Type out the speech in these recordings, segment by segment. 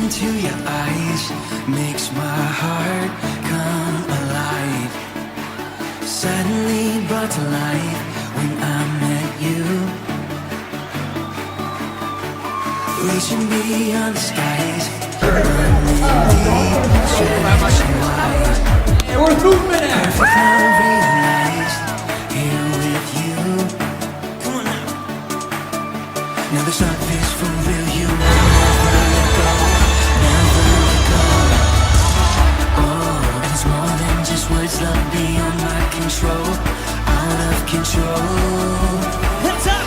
into your eyes makes my heart come alive. Suddenly brought to life when I met you. Reaching beyond the skies, running deep, stretching wide. And we're moving it. Perfect love realized here with you. Come on now. Now this love is for real. You will never let go, never let go. Oh, and it's more than just words. Love beyond my control, out of control. Hands up.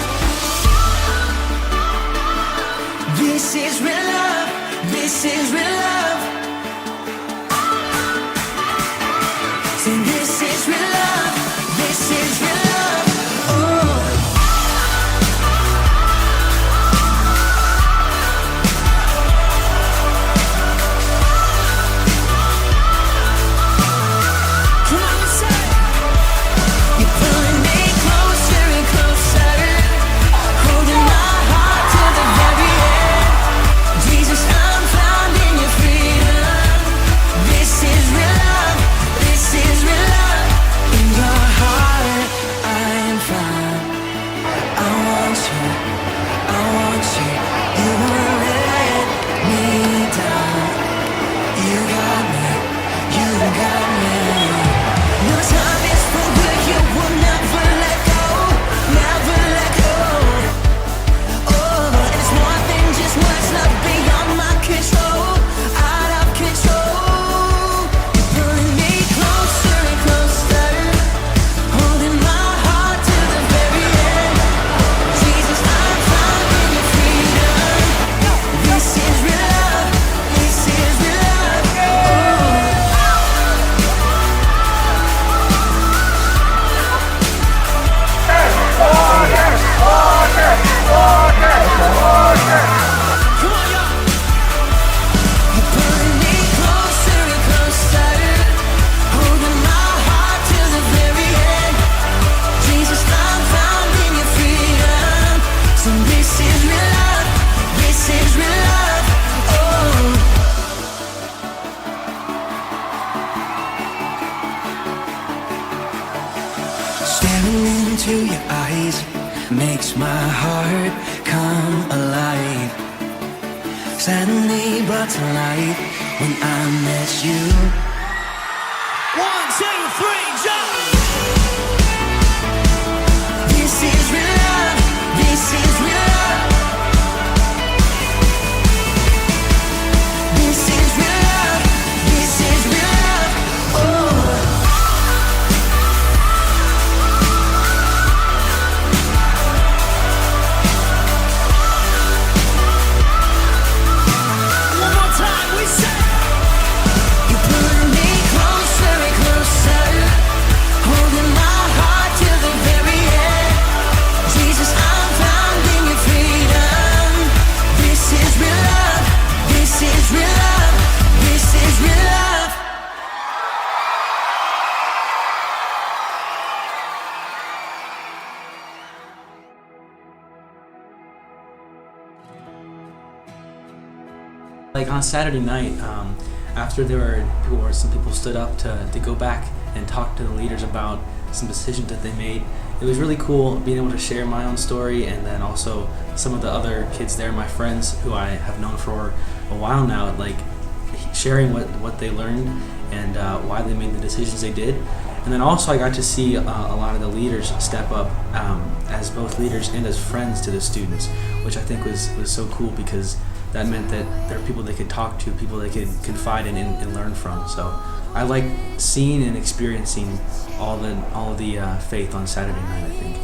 This is real love. This is real love. Say this is real love. This is real love. Oh. Come on, let's say you're pulling me closer and closer, holding my heart to the very end. Jesus, I'm found in your freedom. This is real love. This is real love. In your heart, I am found. I want you. I want you. You won't let me down. You got me. You got me. No time is for good. You will never let go. Never let go. Oh, and it's more than just words. Love beyond my control. Out of control. You're pulling me closer and closer, holding my heart to the very end. Jesus, I'm found in your freedom. This is real love. This is real love. Come on, y'all. You're pulling me closer and closer, holding my heart to the very end. Jesus, I'm found in your freedom. So this is real love. This is real love. Oh. Staring into your eyes makes my heart come alive. Suddenly brought to life when I met you. 1, 2, 3, jump! This is real love. This is real love. This is real love. This is real love. Oh. One more time, we say you're pulling me closer and closer, holding my heart to the very end. Jesus, I'm found in your freedom. This is real love. This is real love. This is real love. Like on Saturday night, after some people stood up to go back and talk to the leaders about some decisions that they made. It was really cool being able to share my own story, and then also some of the other kids there, my friends who I have known for a while now, like sharing what they learned and why they made the decisions they did. And then also I got to see a lot of the leaders step up as both leaders and as friends to the students, which I think was so cool, because that meant that there are people they could talk to, people they could confide in and learn from. So I like seeing and experiencing all of the faith on Saturday night, I think.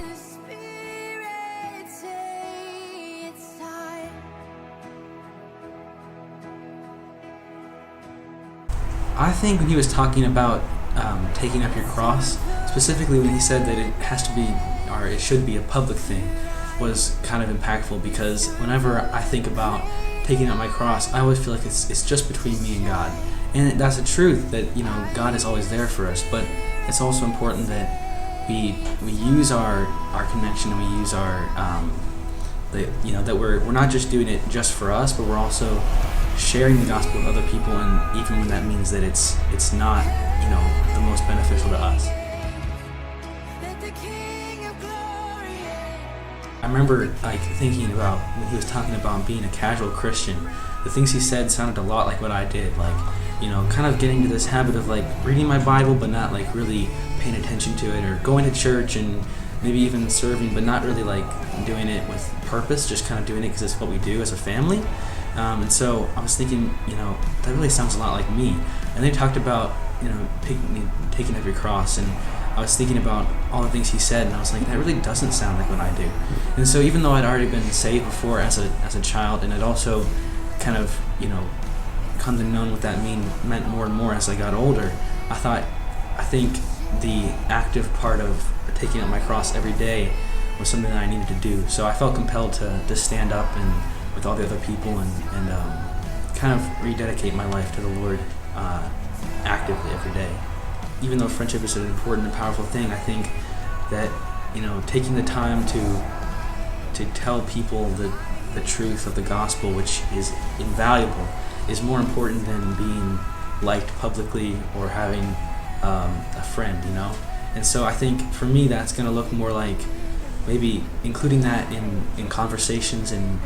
I think when he was talking about taking up your cross, specifically when he said that it has to be, or it should be, a public thing, was kind of impactful, because whenever I think about taking up my cross, I always feel like it's just between me and God. And that's the truth, that God is always there for us, but it's also important that we use our connection, and we use our that we're not just doing it just for us, but we're also sharing the gospel with other people, and even when that means that it's not, the most beneficial to us. Let the King of Glory. I remember thinking about when he was talking about being a casual Christian. The things he said sounded a lot like what I did, kind of getting to this habit of reading my Bible but not really paying attention to it, or going to church and maybe even serving but not really doing it with purpose, just kind of doing it because it's what we do as a family. And so I was thinking, that really sounds a lot like me. And they talked about, taking up your cross, and I was thinking about all the things he said, and I was like, that really doesn't sound like what I do. And so even though I'd already been saved before as a child, and I'd also kind of, come to know what that meant more and more as I got older, I think the active part of taking up my cross every day was something that I needed to do. So I felt compelled to stand up and with all the other people and kind of rededicate my life to the Lord actively every day. Even though friendship is an important and powerful thing, I think that taking the time to tell people the truth of the gospel, which is invaluable, is more important than being liked publicly or having a friend, And so I think for me that's going to look more like maybe including that in conversations and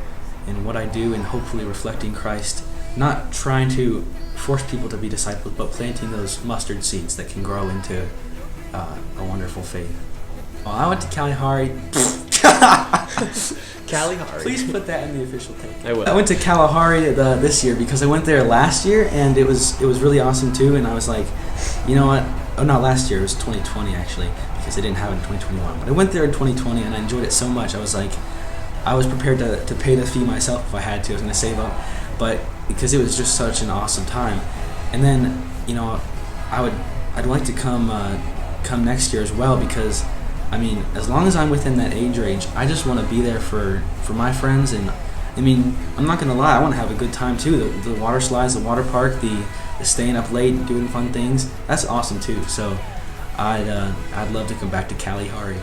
in what I do, and hopefully reflecting Christ, not trying to force people to be disciples, but planting those mustard seeds that can grow into a wonderful faith. Well, I went to Kalahari. Kalahari. Please put that in the official take. I will. I went to Kalahari this year because I went there last year, and it was really awesome too. And I was like, you know what? Oh, not last year. It was 2020 actually, because I didn't have it in 2021. But I went there in 2020, and I enjoyed it so much. I was like, I was prepared to pay the fee myself if I had to. I was going to save up, but because it was just such an awesome time. And then I'd like to come next year as well, because as long as I'm within that age range, I just want to be there for my friends. And I'm not gonna lie, I want to have a good time too. The water slides, the water park, the staying up late and doing fun things, that's awesome too. So I'd love to come back to Kalahari.